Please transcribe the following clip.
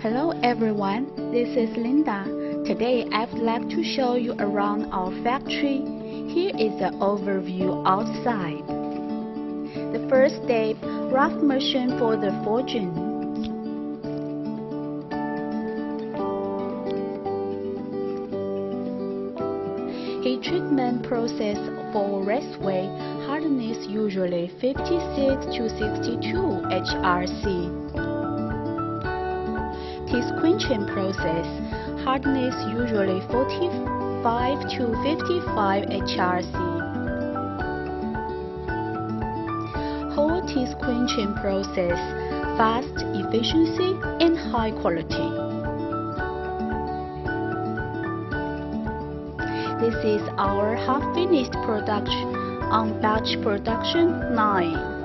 Hello everyone, this is Linda. Today I'd like to show you around our factory. Here is the overview outside. The first step, rough machine for the forging. Heat treatment process for raceway hardness usually 56 to 62 HRC. Teeth quenching process, hardness usually 45 to 55 HRC. Whole teeth quenching process, fast, efficiency, and high quality. This is our half-finished product on batch production line.